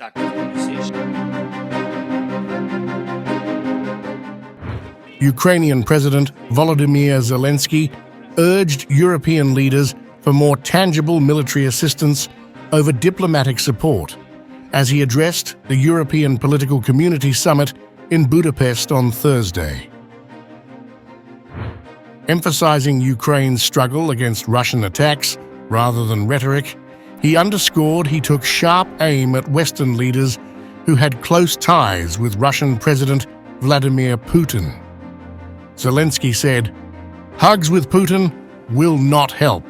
productive conversation. Ukrainian President Volodymyr Zelensky urged European leaders for more tangible military assistance over diplomatic support as he addressed the European Political Community Summit in Budapest on Thursday. Emphasizing Ukraine's struggle against Russian attacks rather than rhetoric, he underscored he took sharp aim at Western leaders who had close ties with Russian President Vladimir Putin. Zelensky said, "Hugs with Putin will not help."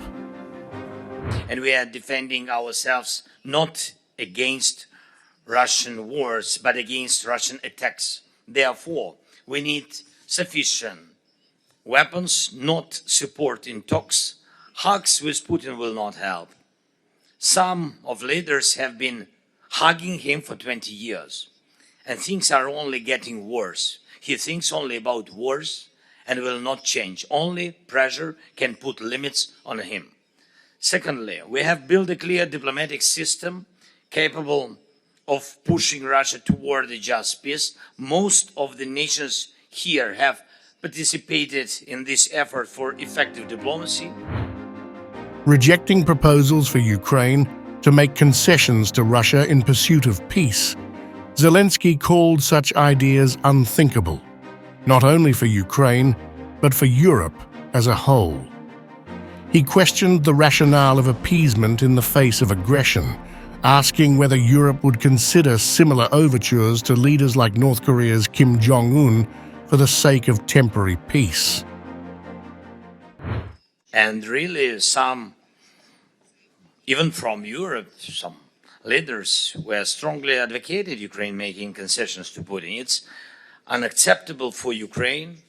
And we are defending ourselves not against Russian wars, but against Russian attacks. Therefore, we need sufficient weapons, not support in talks. Hugs with Putin will not help. Some of leaders have been hugging him for 20 years, and things are only getting worse. He thinks only about wars and will not change. Only pressure can put limits on him. Secondly, we have built a clear diplomatic system capable of pushing Russia toward a just peace. Most of the nations here have participated in this effort for effective diplomacy. Rejecting proposals for Ukraine to make concessions to Russia in pursuit of peace, Zelensky called such ideas unthinkable, not only for Ukraine, but for Europe as a whole. He questioned the rationale of appeasement in the face of aggression, asking whether Europe would consider similar overtures to leaders like North Korea's Kim Jong-un for the sake of temporary peace. And really even from Europe, some leaders were strongly advocated Ukraine making concessions to Putin. It's unacceptable for Ukraine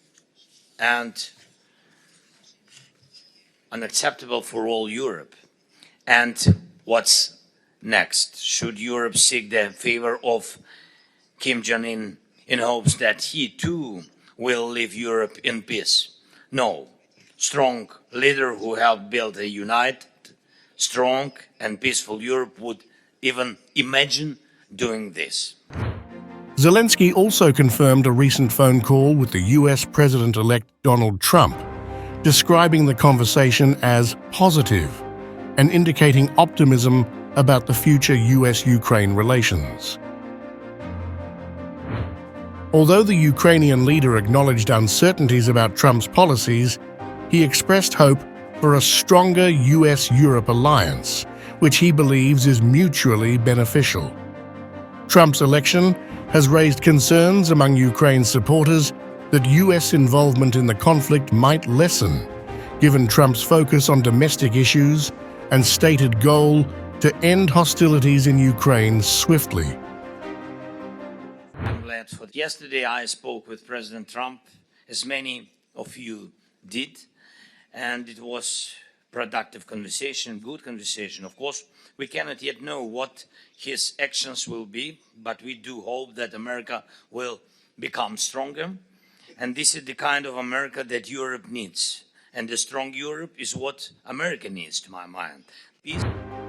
and unacceptable for all Europe. And what's next? Should Europe seek the favor of Kim Jong-un in hopes that he too will leave Europe in peace? No. Strong leader who helped build a united, strong and peaceful Europe would even imagine doing this. Zelensky also confirmed a recent phone call with the US President-elect Donald Trump, describing the conversation as positive and indicating optimism about the future US-Ukraine relations. Although the Ukrainian leader acknowledged uncertainties about Trump's policies, he expressed hope for a stronger US-Europe alliance, which he believes is mutually beneficial. Trump's election has raised concerns among Ukraine's supporters that US involvement in the conflict might lessen, given Trump's focus on domestic issues and stated goal to end hostilities in Ukraine swiftly. I'm glad for yesterday I spoke with President Trump, as many of you did, and it was productive conversation, good conversation. Of course, we cannot yet know what his actions will be, but we do hope that America will become stronger. And this is the kind of America that Europe needs. And a strong Europe is what America needs, to my mind. Peace.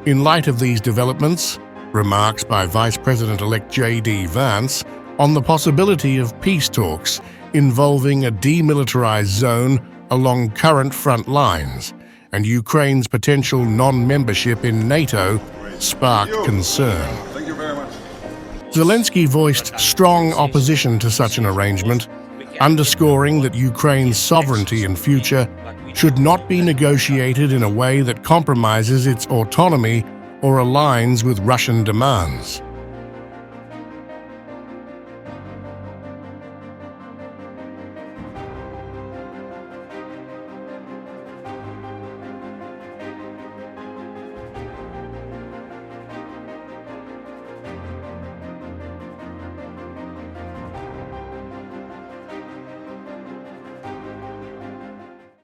In light of these developments, remarks by Vice President-elect J.D. Vance on the possibility of peace talks involving a demilitarized zone along current front lines and Ukraine's potential non-membership in NATO sparked concern. Thank you very much. Zelensky voiced strong opposition to such an arrangement, underscoring that Ukraine's sovereignty and future should not be negotiated in a way that compromises its autonomy or aligns with Russian demands.